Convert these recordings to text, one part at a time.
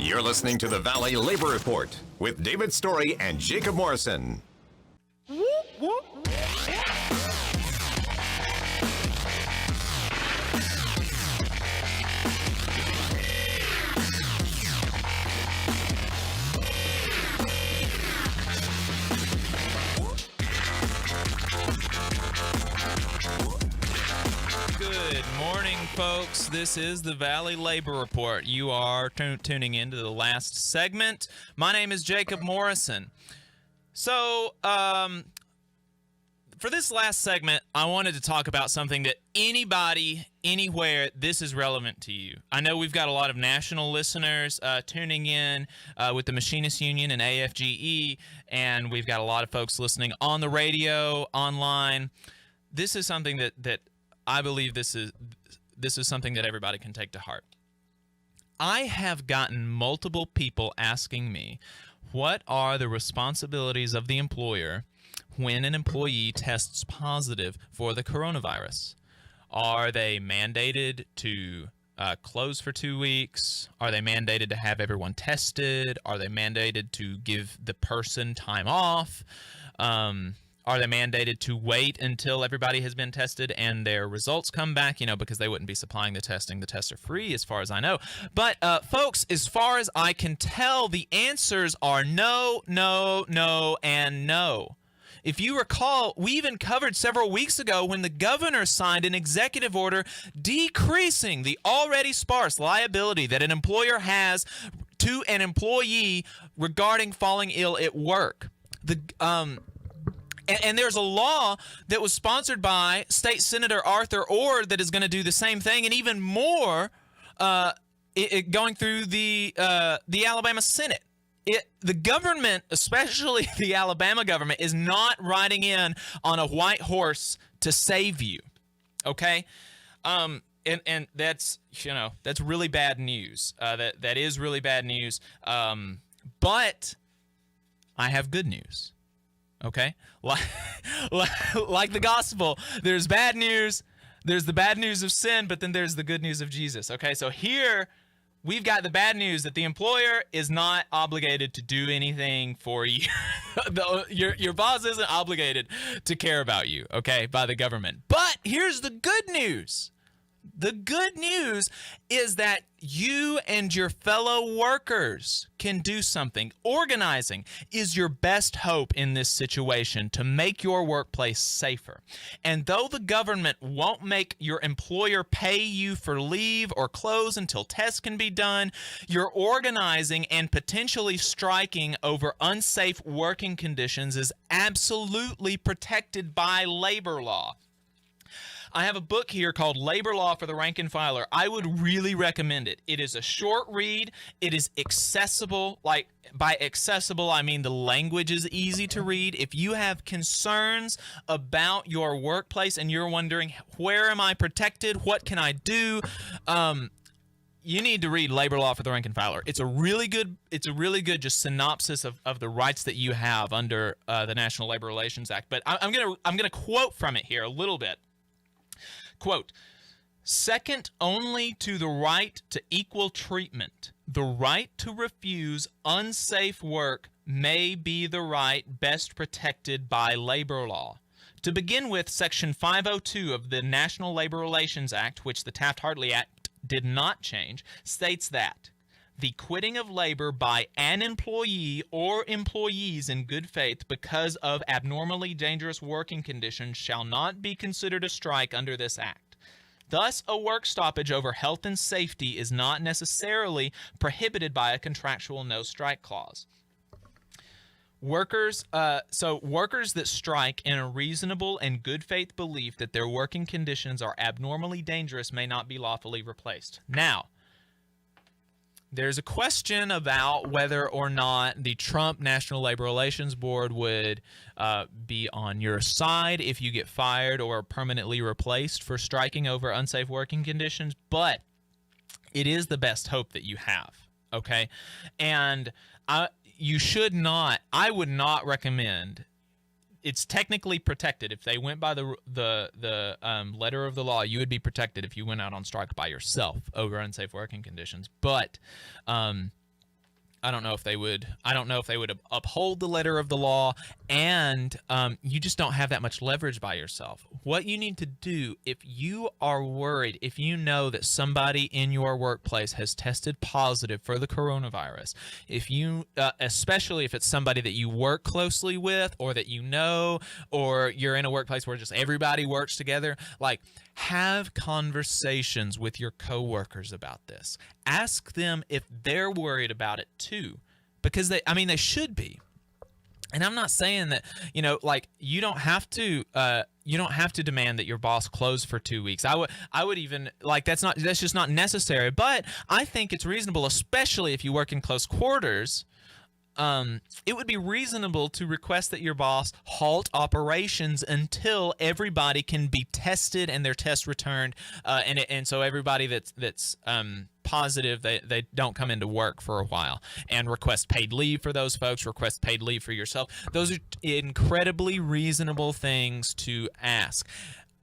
You're listening to the Valley Labor Report with David Story and Jacob Morrison. Good morning, folks. This is the Valley Labor Report. You are tuning into the last segment. My name is Jacob Morrison. So, for this last segment, I wanted to talk about something that anybody, anywhere, this is relevant to you. I know we've got a lot of national listeners tuning in with the Machinists Union and AFGE, and we've got a lot of folks listening on the radio, online. This is something that I believe this is something that everybody can take to heart. I have gotten multiple people asking me, what are the responsibilities of the employer when an employee tests positive for the coronavirus? Are they mandated to close for 2 weeks? Are they mandated to have everyone tested? Are they mandated to give the person time off? Are they mandated to wait until everybody has been tested and their results come back? You know, because they wouldn't be supplying the testing. The tests are free, as far as I know. But, folks, as far as I can tell, the answers are no, no, no, and no. If you recall, we even covered several weeks ago when the governor signed an executive order decreasing the already sparse liability that an employer has to an employee regarding falling ill at work. And there's a law that was sponsored by State Senator Arthur Orr that is going to do the same thing, and even more, going through the Alabama Senate. The government, especially the Alabama government, is not riding in on a white horse to save you. Okay, and that's that's really bad news. That is really bad news. But I have good news. Okay, like the gospel, there's bad news, there's the bad news of sin, but then there's the good news of Jesus. Okay, so here we've got the bad news that the employer is not obligated to do anything for you. Your boss isn't obligated to care about you, okay, by the government. But here's the good news. The good news is that you and your fellow workers can do something. Organizing is your best hope in this situation to make your workplace safer. And though the government won't make your employer pay you for leave or close until tests can be done, your organizing and potentially striking over unsafe working conditions is absolutely protected by labor law. I have a book here called Labor Law for the Rank and Filer. I would really recommend it. It is a short read. It is accessible. Like, by accessible, I mean the language is easy to read. If you have concerns about your workplace and you're wondering, where am I protected? What can I do? You need to read Labor Law for the Rank and Filer. It's a really good just synopsis of the rights that you have under the National Labor Relations Act. But I'm gonna quote from it here a little bit. Quote, second only to the right to equal treatment, the right to refuse unsafe work may be the right best protected by labor law. To begin with, Section 502 of the National Labor Relations Act, which the Taft-Hartley Act did not change, states that the quitting of labor by an employee or employees in good faith because of abnormally dangerous working conditions shall not be considered a strike under this act. Thus, a work stoppage over health and safety is not necessarily prohibited by a contractual no-strike clause. Workers that strike in a reasonable and good faith belief that their working conditions are abnormally dangerous may not be lawfully replaced. Now, there's a question about whether or not the Trump National Labor Relations Board would be on your side if you get fired or permanently replaced for striking over unsafe working conditions, but it is the best hope that you have, okay? And I would not recommend. It's technically protected. If they went by the letter of the law, you would be protected if you went out on strike by yourself over unsafe working conditions. But I don't know if they would uphold the letter of the law, and you just don't have that much leverage by yourself. What you need to do, if you are worried, if you know that somebody in your workplace has tested positive for the coronavirus, if you, especially if it's somebody that you work closely with, or that you know, or you're in a workplace where just everybody works together, like, have conversations with your coworkers about this. Ask them if they're worried about it too, because they should be. And I'm not saying that, like, you don't have to demand that your boss close for 2 weeks. I would even, like, that's just not necessary. But I think it's reasonable, especially if you work in close quarters. It would be reasonable to request that your boss halt operations until everybody can be tested and their test returned, and so everybody that's positive, they don't come into work for a while, and request paid leave for those folks, request paid leave for yourself. Those are incredibly reasonable things to ask.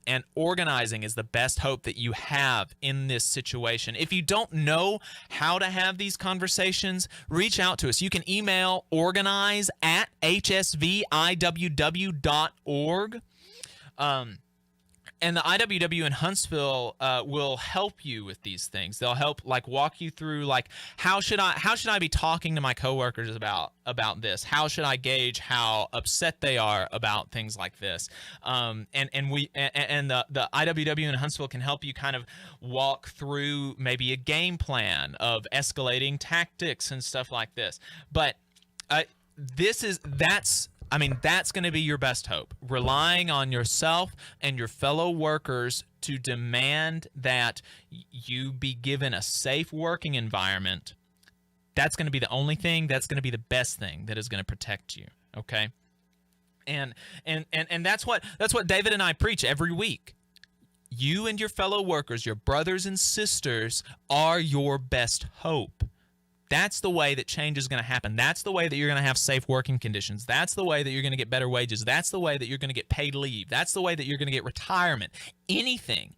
And organizing is the best hope that you have in this situation. If you don't know how to have these conversations, reach out to us. You can email organize@hsviww.org. And the IWW in Huntsville will help you with these things. They'll help, like, walk you through, like, how should I be talking to my coworkers about this? How should I gauge how upset they are about things like this? And the IWW in Huntsville can help you kind of walk through maybe a game plan of escalating tactics and stuff like this. But that's going to be your best hope. Relying on yourself and your fellow workers to demand that you be given a safe working environment. That's going to be the only thing. That's going to be the best thing that is going to protect you. Okay. And that's what David and I preach every week. You and your fellow workers, your brothers and sisters, are your best hope. That's the way that change is going to happen. That's the way that you're going to have safe working conditions. That's the way that you're going to get better wages. That's the way that you're going to get paid leave. That's the way that you're going to get retirement. Anything.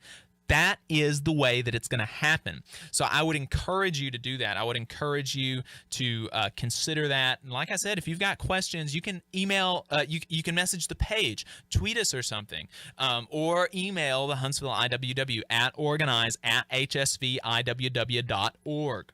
That is the way that it's going to happen. So I would encourage you to do that. I would encourage you to consider that. And like I said, if you've got questions, you can email, you can message the page, tweet us or something, or email the Huntsville IWW at organize@hsviww.org.